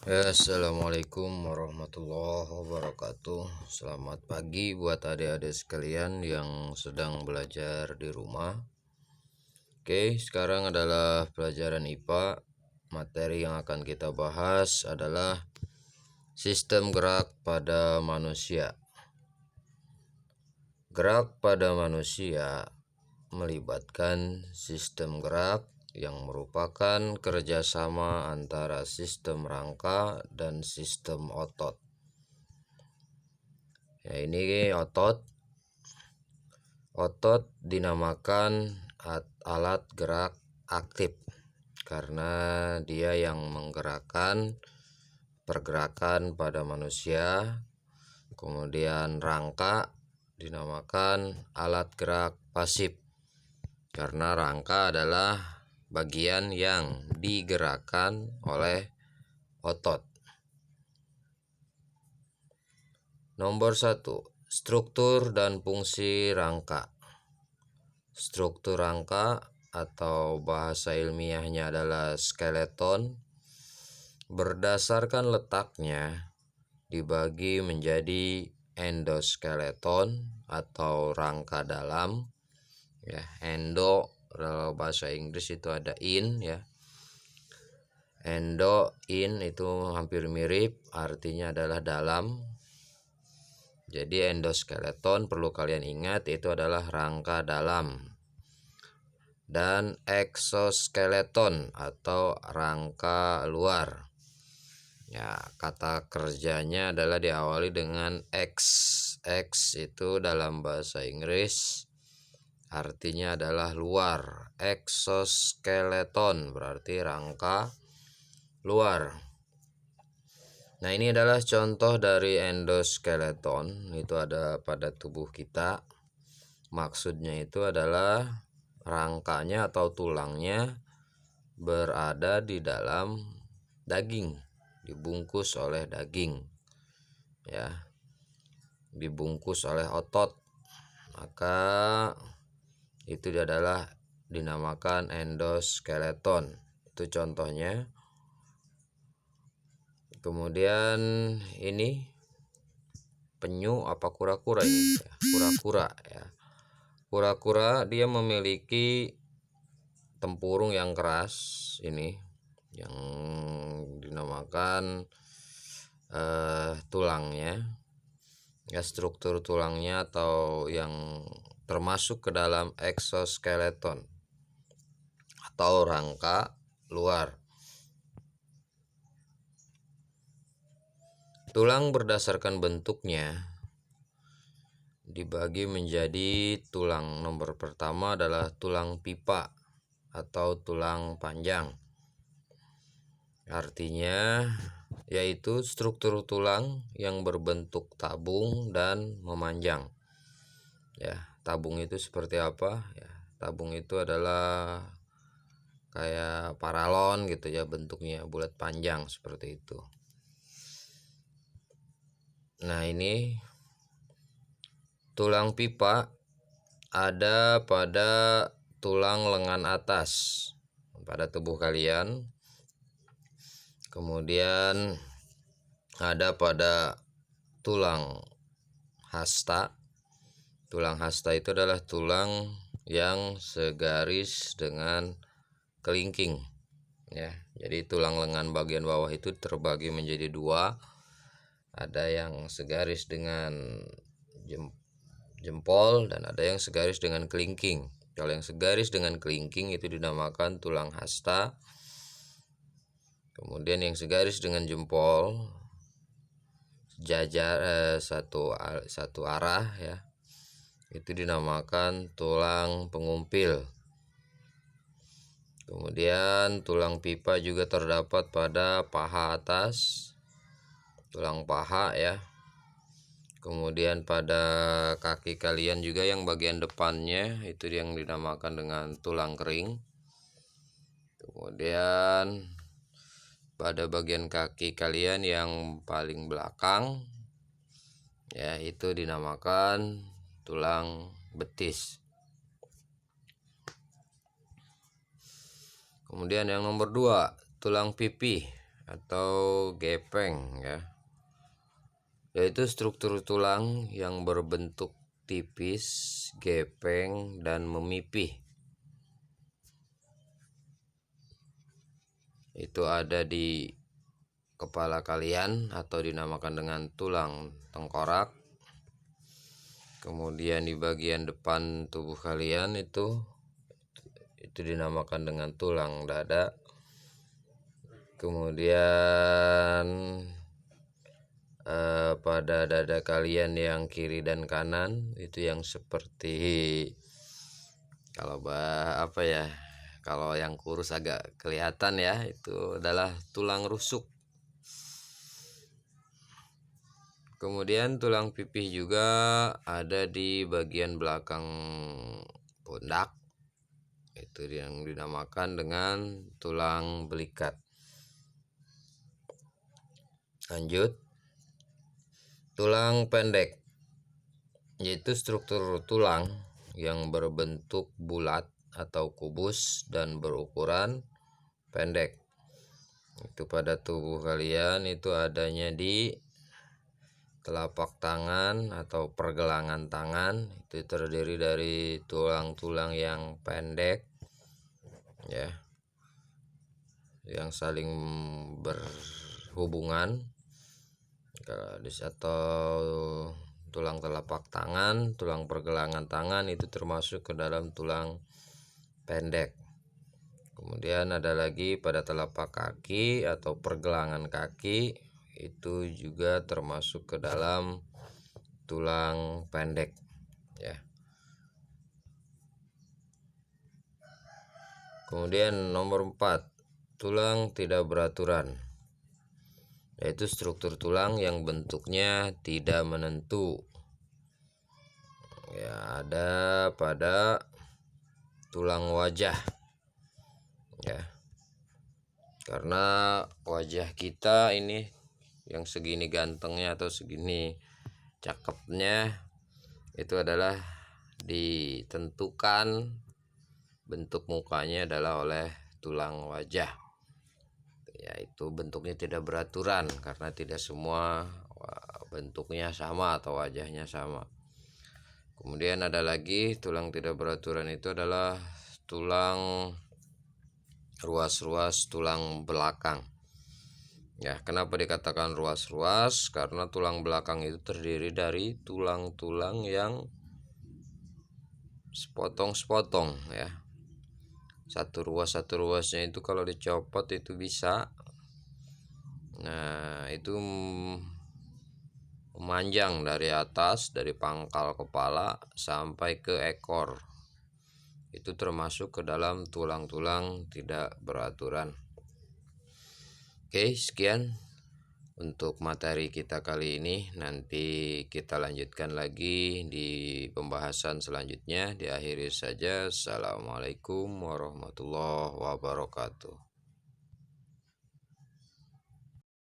Assalamualaikum warahmatullahi wabarakatuh. Selamat pagi buat adik-adik sekalian yang sedang belajar di rumah. Oke, sekarang adalah pelajaran IPA. Materi yang akan kita bahas adalah sistem gerak pada manusia. Gerak pada manusia melibatkan sistem gerak yang merupakan kerjasama antara sistem rangka dan sistem otot. Ya, ini otot. Otot dinamakan alat gerak aktif karena dia yang menggerakkan pergerakan pada manusia. Kemudian rangka dinamakan alat gerak pasif karena rangka adalah bagian yang digerakkan oleh otot. Nomor 1. Struktur dan fungsi rangka. Struktur rangka atau bahasa ilmiahnya adalah skeleton, berdasarkan letaknya dibagi menjadi endoskeleton atau rangka dalam. Ya, endo kalau bahasa Inggris itu ada in ya. Endo, in itu hampir mirip, artinya adalah dalam. Jadi endoskeleton perlu kalian ingat itu adalah rangka dalam. Dan eksoskeleton atau rangka luar. Ya, kata kerjanya adalah diawali dengan X. X itu dalam bahasa Inggris artinya adalah luar. Eksoskeleton berarti rangka luar. Nah, ini adalah contoh dari endoskeleton. Itu ada pada tubuh kita. Maksudnya itu adalah rangkanya atau tulangnya berada di dalam daging, dibungkus oleh daging. Ya. Dibungkus oleh otot. Maka itu adalah dinamakan endoskeleton. Itu contohnya. Kemudian ini penyu apa kura-kura ini? Kura-kura ya. Kura-kura dia memiliki tempurung yang keras ini yang dinamakan tulangnya. Ya, struktur tulangnya atau yang termasuk ke dalam eksoskeleton atau rangka luar. Tulang berdasarkan bentuknya dibagi menjadi tulang nomor pertama adalah tulang pipa atau tulang panjang. Artinya yaitu struktur tulang yang berbentuk tabung dan memanjang. Ya, tabung itu seperti apa? Ya, tabung itu adalah kayak paralon gitu ya, bentuknya bulat panjang seperti itu. Nah, ini tulang pipa ada pada tulang lengan atas pada tubuh kalian. Kemudian ada pada tulang hasta. Tulang hasta itu adalah tulang yang segaris dengan kelingking. Ya, jadi tulang lengan bagian bawah itu terbagi menjadi dua. Ada yang segaris dengan jempol dan ada yang segaris dengan kelingking. Kalau yang segaris dengan kelingking itu dinamakan tulang hasta. Kemudian yang segaris dengan jempol jajar satu arah ya, itu dinamakan tulang pengumpil. Kemudian tulang pipa juga terdapat pada paha atas, tulang paha ya. Kemudian pada kaki kalian juga yang bagian depannya itu yang dinamakan dengan tulang kering. Kemudian pada bagian kaki kalian yang paling belakang ya itu dinamakan tulang betis. Kemudian yang nomor 2, tulang pipi atau gepeng ya, yaitu struktur tulang yang berbentuk tipis, gepeng, dan memipih. Itu ada di kepala kalian atau dinamakan dengan tulang tengkorak. Kemudian di bagian depan tubuh kalian itu dinamakan dengan tulang dada. Kemudian pada dada kalian yang kiri dan kanan itu yang seperti, kalau yang kurus agak kelihatan ya, itu adalah tulang rusuk. Kemudian tulang pipih juga ada di bagian belakang pundak, itu yang dinamakan dengan tulang belikat. Lanjut, tulang pendek, yaitu struktur tulang yang berbentuk bulat atau kubus dan berukuran pendek. Itu pada tubuh kalian itu adanya di telapak tangan atau pergelangan tangan. Itu terdiri dari tulang-tulang yang pendek ya, yang saling berhubungan. Atau tulang telapak tangan, tulang pergelangan tangan itu termasuk ke dalam tulang pendek. Kemudian ada lagi pada telapak kaki atau pergelangan kaki, itu juga termasuk ke dalam tulang pendek ya. Kemudian nomor 4, tulang tidak beraturan, yaitu struktur tulang yang bentuknya tidak menentu ya, ada pada tulang wajah ya. Karena wajah kita ini yang segini gantengnya atau segini cakepnya itu adalah ditentukan bentuk mukanya adalah oleh tulang wajah, yaitu bentuknya tidak beraturan karena tidak semua bentuknya sama atau wajahnya sama. Kemudian ada lagi tulang tidak beraturan itu adalah tulang ruas-ruas tulang belakang ya. Kenapa dikatakan ruas-ruas? Karena tulang belakang itu terdiri dari tulang-tulang yang sepotong-sepotong ya. Satu ruasnya itu kalau dicopot itu bisa, nah itu memanjang dari atas, dari pangkal kepala sampai ke ekor. Itu termasuk ke dalam tulang-tulang tidak beraturan. Oke, sekian untuk materi kita kali ini. Nanti kita lanjutkan lagi di pembahasan selanjutnya. Diakhiri saja. Assalamualaikum warahmatullahi wabarakatuh.